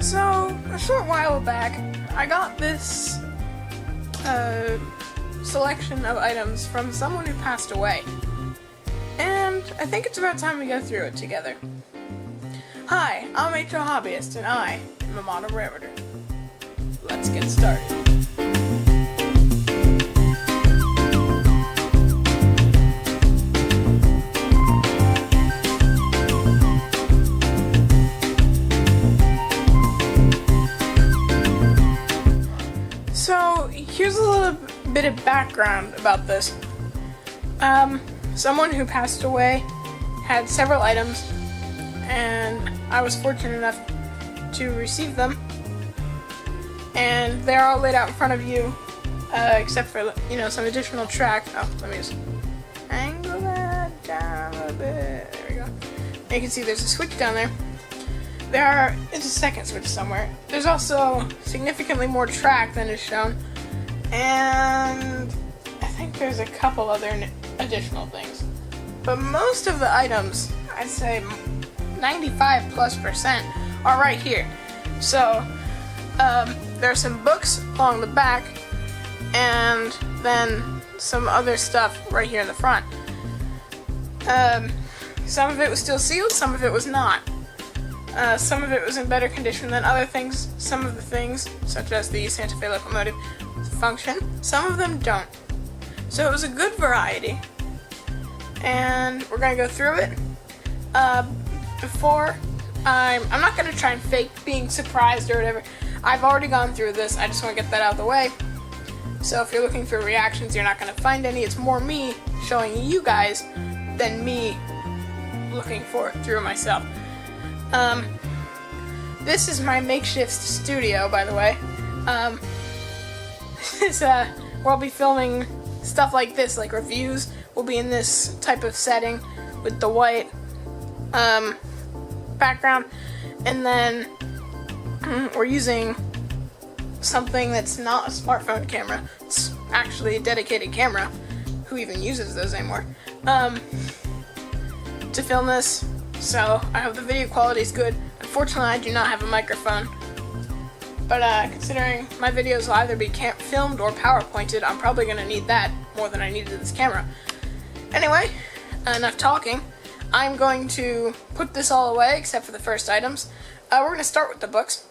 So, a short while back, I got this selection of items from someone who passed away. And I think it's about time we go through it together. Hi, I'm HO Hobbyist, and I am a model railroader. Let's get started. So, here's a little bit of background about this. Someone who passed away had several items, and I was fortunate enough to receive them. And they're all laid out in front of you, except for, some additional track. Oh, let me just angle that down a little bit. There we go. And you can see there's a switch down there. It's a second switch somewhere. There's also significantly more track than is shown, and I think there's a couple other additional things. But most of the items, I'd say 95+%, are right here. So, there are some books along the back, and then some other stuff right here in the front. Some of it was still sealed, some of it was not. Some of it was in better condition than other things. Some of the things, such as the Santa Fe locomotive, function. Some of them don't. So it was a good variety. And we're going to go through it. Before, I'm not going to try and fake being surprised or whatever. I've already gone through this. I just want to get that out of the way. So if you're looking for reactions, you're not going to find any. It's more me showing you guys than me looking for it through myself. This is my makeshift studio, by the way. This is, where I'll be filming stuff like this, like reviews. Will be in this type of setting with the white, background. And then, we're using something that's not a smartphone camera. It's actually a dedicated camera. Who even uses those anymore? To film this. So, I hope the video quality is good. Unfortunately, I do not have a microphone. But, considering my videos will either be filmed or PowerPointed, I'm probably going to need that more than I needed this camera. Anyway, enough talking. I'm going to put this all away, except for the first items. We're going to start with the books.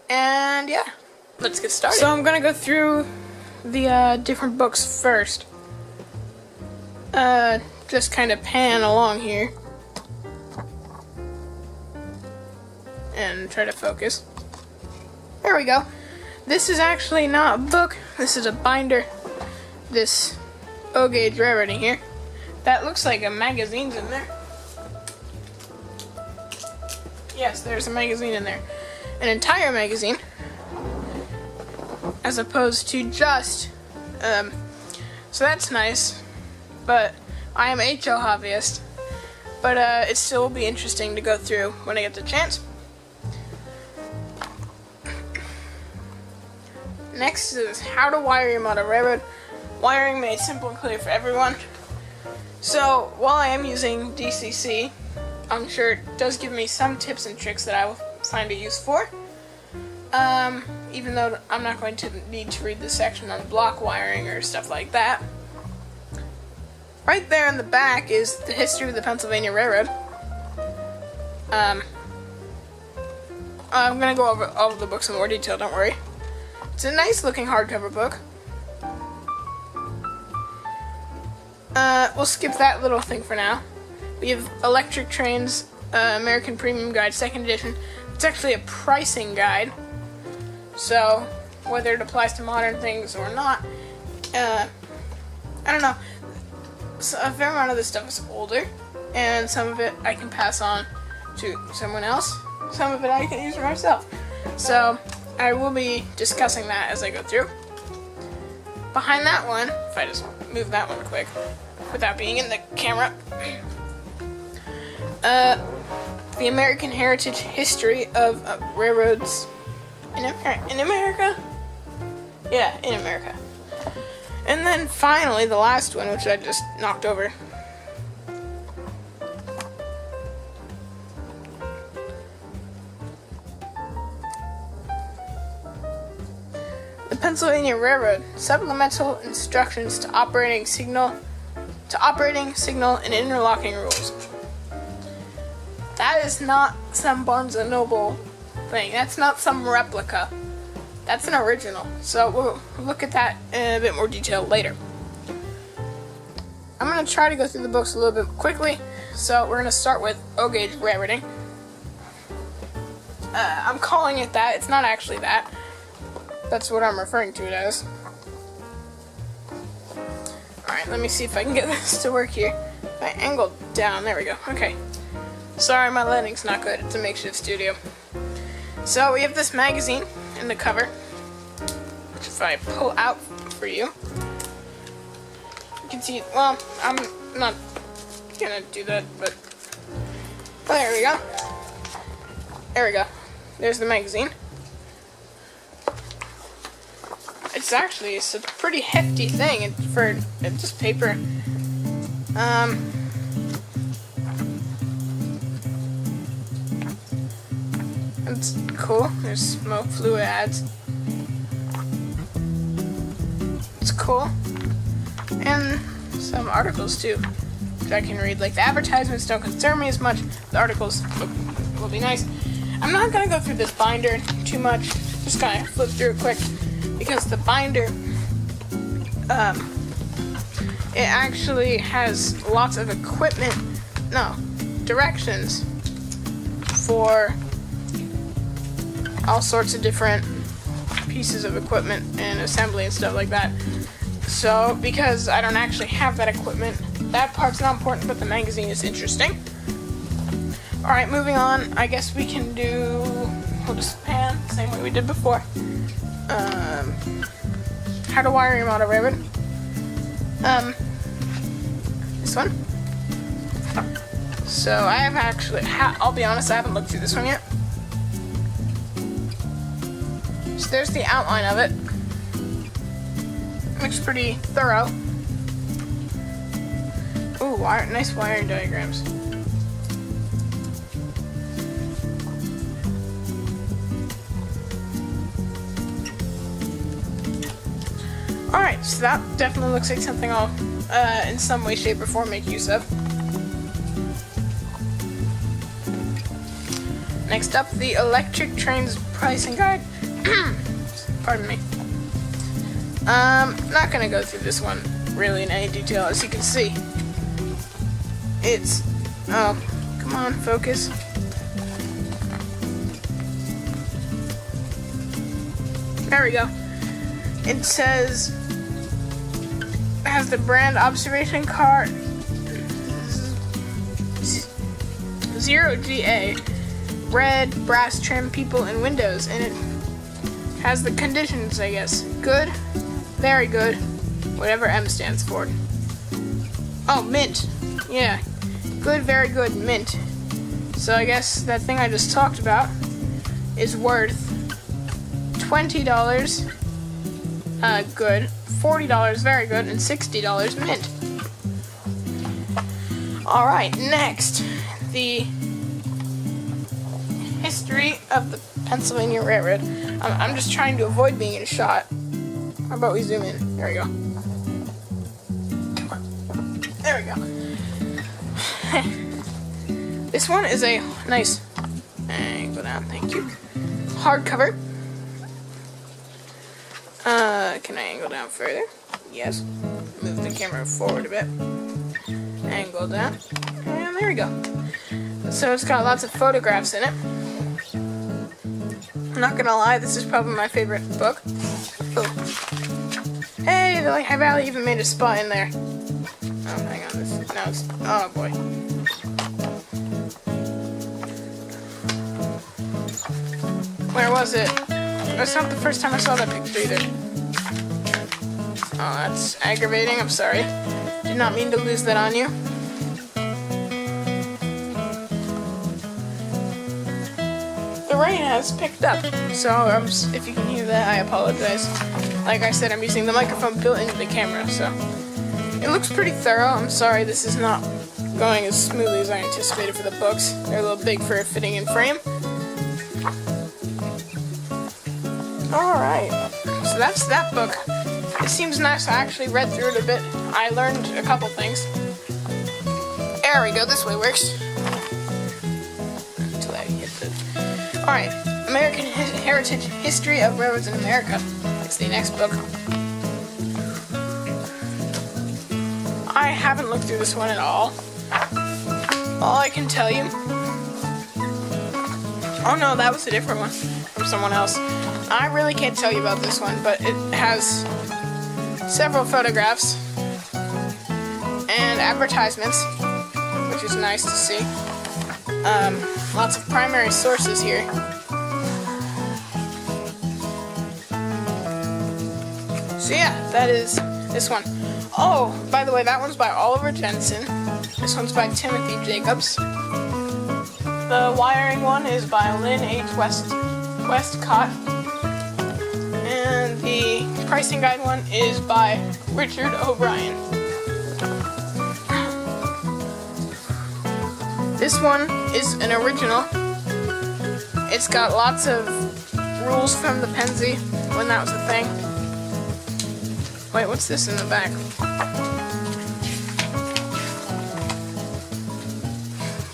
And, yeah, let's get started. So, I'm going to go through the different books first. Just kind of pan along here. And try to focus. There we go. This is actually not a book. This is a binder. This O-gauge railroading here. That looks like a magazine's in there. Yes, there's a magazine in there. An entire magazine. As opposed to just, so that's nice. But I am a HO hobbyist. But it still will be interesting to go through when I get the chance. Next is how to wire your model railroad. Wiring made simple and clear for everyone. So, while I am using DCC, I'm sure it does give me some tips and tricks that I will find it useful for. Even though I'm not going to need to read the section on block wiring or stuff like that. Right there in the back is the history of the Pennsylvania Railroad. I'm going to go over all of the books in more detail, don't worry. It's a nice looking hardcover book. We'll skip that little thing for now. We have Electric Trains, American Premium Guide, 2nd edition. It's actually a pricing guide. So, whether it applies to modern things or not, I don't know. So a fair amount of this stuff is older, and some of it I can pass on to someone else. Some of it I can use for myself. So, I will be discussing that as I go through. Behind that one, if I just move that one quick, without being in the camera, the American Heritage History of Railroads in America? Yeah, in America. And then finally, the last one, which I just knocked over. The Pennsylvania Railroad, supplemental instructions to operating signal and interlocking rules. That is not some Barnes & Noble thing. That's not some replica. That's an original. So we'll look at that in a bit more detail later. I'm going to try to go through the books a little bit quickly. So we're going to start with O-gauge railroading. I'm calling it that. It's not actually that. That's what I'm referring to it as. Alright, let me see if I can get this to work here. If I angle down, there we go. Okay. Sorry, my lighting's not good. It's a makeshift studio. So we have this magazine in the cover, which if I pull out for you, you can see, well, I'm not gonna do that, but there we go. There we go. There's the magazine. It's a pretty hefty thing for just paper. It's cool. There's smoke fluid ads. It's cool. And some articles too, which I can read. Like, the advertisements don't concern me as much. The articles will be nice. I'm not gonna go through this binder too much. Just kind of flip through it quick, because the binder, it actually has lots of directions for all sorts of different pieces of equipment and assembly and stuff like that. So, because I don't actually have that equipment, that part's not important, but the magazine is interesting. Alright, moving on. I guess we can we'll just pan, same way we did before. How to wire your motor railroad. This one. So I have actually, I'll be honest, I haven't looked through this one yet. So there's the outline of it. Looks pretty thorough. Ooh, nice wiring diagrams. Alright, so that definitely looks like something I'll, in some way, shape, or form, make use of. Next up, the Electric Trains Pricing Guide. Pardon me. Not gonna go through this one really in any detail. As you can see, it's, oh, come on, focus. There we go. It says, it has the brand observation car 0GA, red, brass trim, people, and windows, and it has the conditions, I guess. Good, very good, whatever M stands for. Oh, mint. Yeah, good, very good, mint. So I guess that thing I just talked about is worth $20, good, $40, very good, and $60, mint. Alright, next, the history of the Pennsylvania Railroad. I'm just trying to avoid being in a shot. How about we zoom in? There we go. There we go. This one is a nice angle down, thank you. Hardcover. Can I angle down further? Yes. Move the camera forward a bit. Angle down. And there we go. So it's got lots of photographs in it. I'm not gonna lie, this is probably my favorite book. Oh. Hey, the Lehigh Valley even made a spot in there. Oh, hang on. Now it's, oh boy. Where was it? That's not the first time I saw that picture either. Oh, that's aggravating. I'm sorry. Did not mean to lose that on you. The rain has picked up, so if you can hear that, I apologize. Like I said, I'm using the microphone built into the camera, so it looks pretty thorough. I'm sorry this is not going as smoothly as I anticipated for the books. They're a little big for fitting in frame. Alright, so that's that book. It seems nice. I actually read through it a bit. I learned a couple things. There we go. This way works. Until I hit the... Alright. American Heritage History of Railroads in America. It's the next book. I haven't looked through this one at all. All I can tell you... Oh no, that was a different one from someone else. I really can't tell you about this one, but it has several photographs and advertisements, which is nice to see. Lots of primary sources here. So yeah, that is this one. Oh, by the way, that one's by Oliver Jenson. This one's by Timothy Jacobs. The wiring one is by Linn Westcott. And the pricing guide one is by Richard O'Brien. This one is an original. It's got lots of rules from the Penzi when that was a thing. Wait, what's this in the back?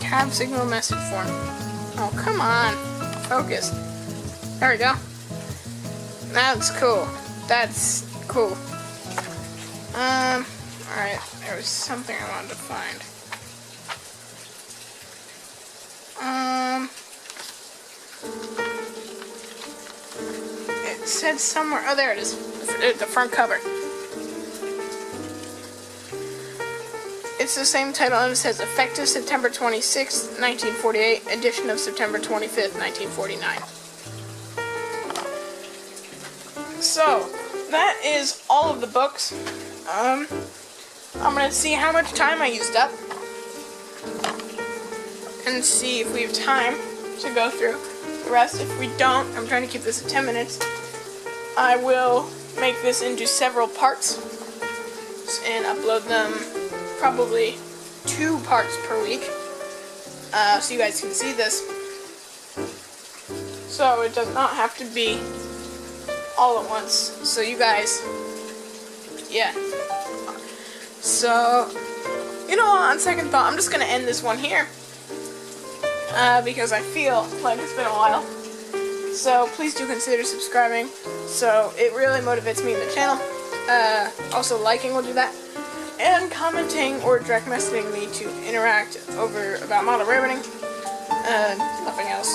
Cab signal message form. Oh, come on. Focus. There we go. That's cool. That's cool. Alright. There was something I wanted to find. It said somewhere. Oh, there it is. The front cover. It's the same title, and it says effective September 26, 1948, edition of September 25th, 1949. So, that is all of the books. I'm gonna see how much time I used up, and see if we have time to go through the rest. If we don't, I'm trying to keep this at 10 minutes, I will make this into several parts, and upload them probably 2 parts per week, so you guys can see this. So it does not have to be all at once. So you guys, yeah. So, you know what, on second thought, I'm just going to end this one here, because I feel like it's been a while. So please do consider subscribing, so it really motivates me in the channel. Also liking will do that. And commenting or direct messaging me to interact over about model railroading. Nothing else.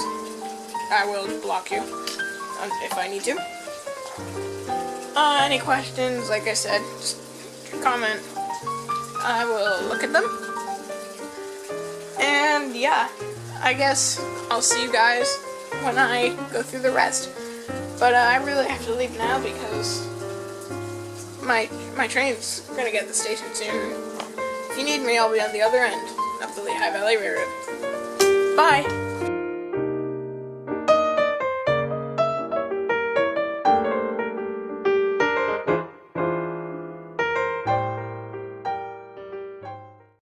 I will block you if I need to. Any questions, like I said, just comment. I will look at them. And yeah, I guess I'll see you guys when I go through the rest. But I really have to leave now because my train's gonna get to the station soon. If you need me, I'll be on the other end of the Lehigh Valley Railroad. Bye!